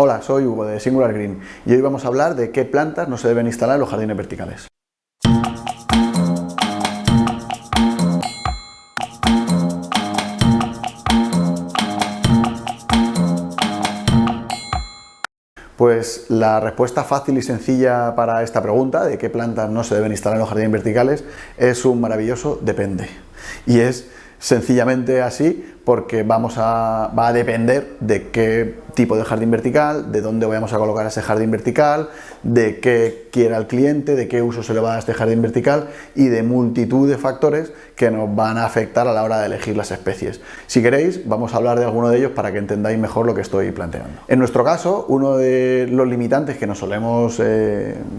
Hola, soy Hugo de Singular Green y hoy vamos a hablar de qué plantas no se deben instalar en los jardines verticales. Pues la respuesta fácil y sencilla para esta pregunta de qué plantas no se deben instalar en los jardines verticales es un maravilloso depende. Y es sencillamente así porque va a depender de qué tipo de jardín vertical, de dónde vayamos a colocar ese jardín vertical, de qué quiera el cliente, de qué uso se le va a este jardín vertical y de multitud de factores que nos van a afectar a la hora de elegir las especies. Si queréis, vamos a hablar de alguno de ellos para que entendáis mejor lo que estoy planteando. En nuestro caso, uno de los limitantes que nos solemos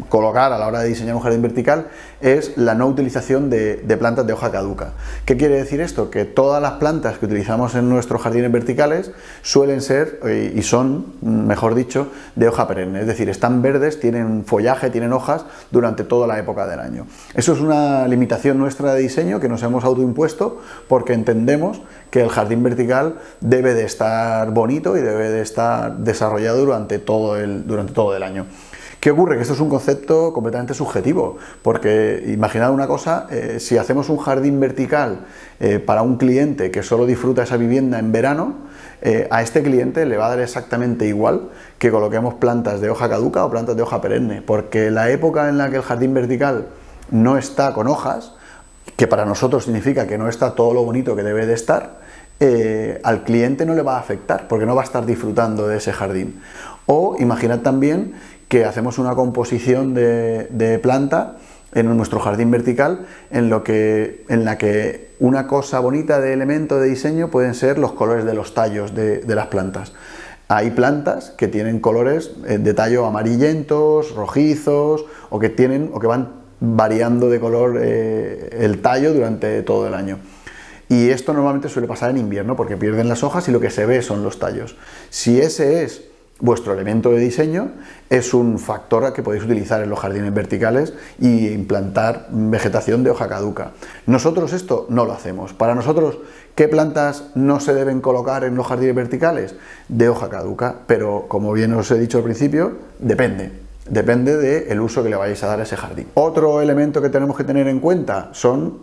colocar a la hora de diseñar un jardín vertical es la no utilización de plantas de hoja caduca. ¿Qué quiere decir esto? Que todas las plantas que utilizamos en nuestros jardines verticales suelen ser, y son, mejor dicho, de hoja perenne, es decir, están verdes, tienen follaje, tienen hojas durante toda la época del año. Eso es una limitación nuestra de diseño que nos hemos autoimpuesto porque entendemos que el jardín vertical debe de estar bonito y debe de estar desarrollado durante todo el año. ¿Qué ocurre? Que esto es un concepto completamente subjetivo, porque imaginad una cosa, si hacemos un jardín vertical para un cliente que solo disfruta esa vivienda en verano, a este cliente le va a dar exactamente igual que coloquemos plantas de hoja caduca o plantas de hoja perenne, porque la época en la que el jardín vertical no está con hojas, que para nosotros significa que no está todo lo bonito que debe de estar, al cliente no le va a afectar, porque no va a estar disfrutando de ese jardín. O imaginad también que hacemos una composición de planta en nuestro jardín vertical en la que una cosa bonita de elemento de diseño pueden ser los colores de los tallos de las plantas. Hay plantas que tienen colores de tallo amarillentos, rojizos o que van variando de color el tallo durante todo el año. Y esto normalmente suele pasar en invierno porque pierden las hojas y lo que se ve son los tallos. Si ese es vuestro elemento de diseño, es un factor que podéis utilizar en los jardines verticales y implantar vegetación de hoja caduca. Nosotros esto no lo hacemos. Para nosotros, ¿qué plantas no se deben colocar en los jardines verticales? De hoja caduca, pero como bien os he dicho al principio, depende del uso que le vayáis a dar a ese jardín. Otro elemento que tenemos que tener en cuenta son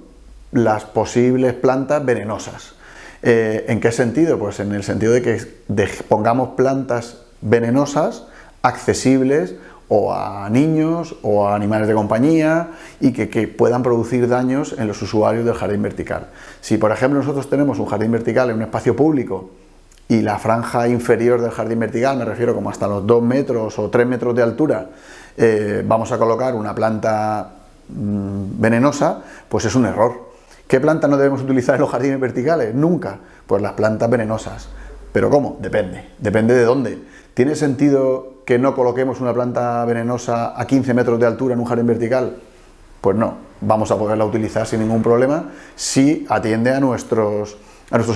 las posibles plantas venenosas. ¿En qué sentido? Pues en el sentido de que pongamos plantas venenosas accesibles o a niños o a animales de compañía y que puedan producir daños en los usuarios del jardín vertical. Si por ejemplo nosotros tenemos un jardín vertical en un espacio público y la franja inferior del jardín vertical, me refiero como hasta los 2 metros o 3 metros de altura, vamos a colocar una planta venenosa, pues es un error. ¿Qué planta no debemos utilizar en los jardines verticales? Nunca. Pues las plantas venenosas. ¿Pero cómo? Depende de dónde. ¿Tiene sentido que no coloquemos una planta venenosa a 15 metros de altura en un jardín vertical? Pues no, vamos a poderla utilizar sin ningún problema si atiende a nuestros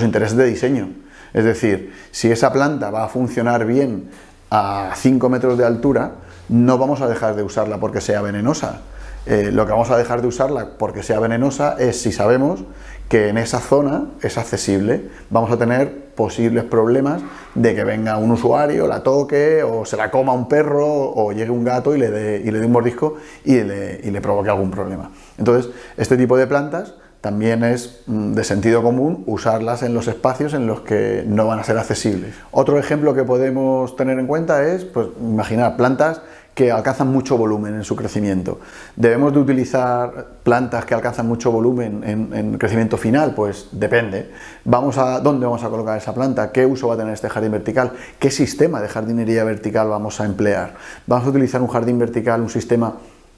intereses de diseño. Es decir, si esa planta va a funcionar bien a 5 metros de altura, no vamos a dejar de usarla porque sea venenosa. Lo que vamos a dejar de usarla porque sea venenosa es si sabemos que en esa zona es accesible. Vamos a tener posibles problemas de que venga un usuario, la toque o se la coma un perro o llegue un gato y le dé un mordisco y le provoque algún problema. Entonces, este tipo de plantas también es de sentido común usarlas en los espacios en los que no van a ser accesibles. Otro ejemplo que podemos tener en cuenta es, pues, imaginar plantas que alcanzan mucho volumen en su crecimiento. ¿Debemos de utilizar plantas que alcanzan mucho volumen en crecimiento final? Pues depende. ¿Dónde vamos a colocar esa planta? ¿Qué uso va a tener este jardín vertical? ¿Qué sistema de jardinería vertical vamos a emplear? ¿Vamos a utilizar un jardín vertical, un sistema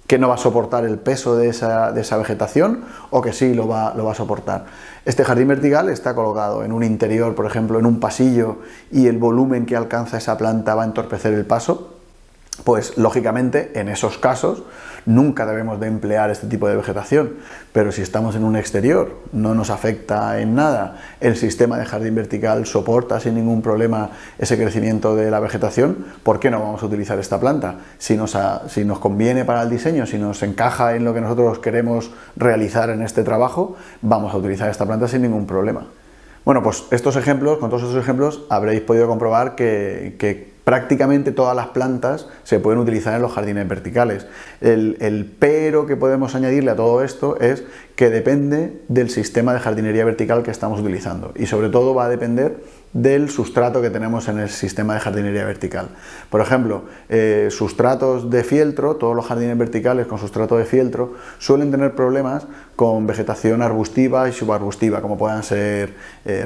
que no va a soportar el peso de esa vegetación o que sí lo va a soportar? Este jardín vertical está colocado en un interior, por ejemplo, en un pasillo, y el volumen que alcanza esa planta va a entorpecer el paso. Pues lógicamente en esos casos nunca debemos de emplear este tipo de vegetación, pero si estamos en un exterior no nos afecta en nada, el sistema de jardín vertical soporta sin ningún problema ese crecimiento de la vegetación, ¿por qué no vamos a utilizar esta planta? Si nos conviene para el diseño, si nos encaja en lo que nosotros queremos realizar en este trabajo, vamos a utilizar esta planta sin ningún problema. Bueno, pues con todos estos ejemplos habréis podido comprobar que prácticamente todas las plantas se pueden utilizar en los jardines verticales. El pero que podemos añadirle a todo esto es que depende del sistema de jardinería vertical que estamos utilizando y sobre todo va a depender del sustrato que tenemos en el sistema de jardinería vertical. Por ejemplo, sustratos de fieltro, todos los jardines verticales con sustrato de fieltro suelen tener problemas con vegetación arbustiva y subarbustiva, como puedan ser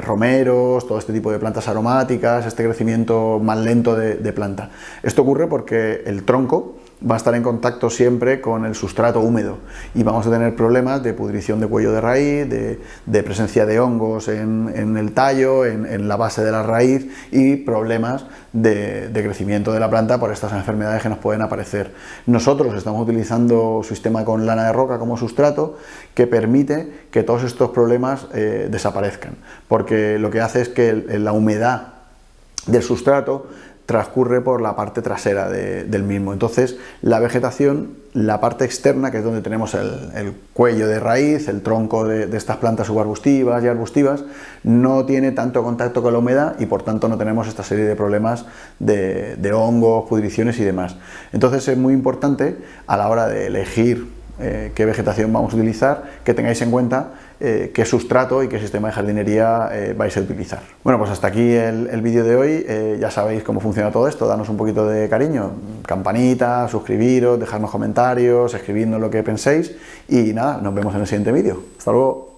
romeros, todo este tipo de plantas aromáticas, este crecimiento más lento de planta. Esto ocurre porque el tronco va a estar en contacto siempre con el sustrato húmedo y vamos a tener problemas de pudrición de cuello de raíz, de presencia de hongos en el tallo, en la base de la raíz y problemas de crecimiento de la planta por estas enfermedades que nos pueden aparecer. Nosotros estamos utilizando un sistema con lana de roca como sustrato que permite que todos estos problemas desaparezcan, porque lo que hace es que la humedad del sustrato transcurre por la parte trasera del mismo. Entonces la vegetación, la parte externa, que es donde tenemos el cuello de raíz, el tronco de estas plantas subarbustivas y arbustivas, no tiene tanto contacto con la humedad y por tanto no tenemos esta serie de problemas de hongos, pudriciones y demás. Entonces es muy importante a la hora de elegir qué vegetación vamos a utilizar, que tengáis en cuenta qué sustrato y qué sistema de jardinería vais a utilizar. Bueno, pues hasta aquí el vídeo de hoy. Ya sabéis cómo funciona todo esto, danos un poquito de cariño, campanita, suscribiros, dejadnos comentarios, escribidnos lo que penséis y nada, nos vemos en el siguiente vídeo. Hasta luego.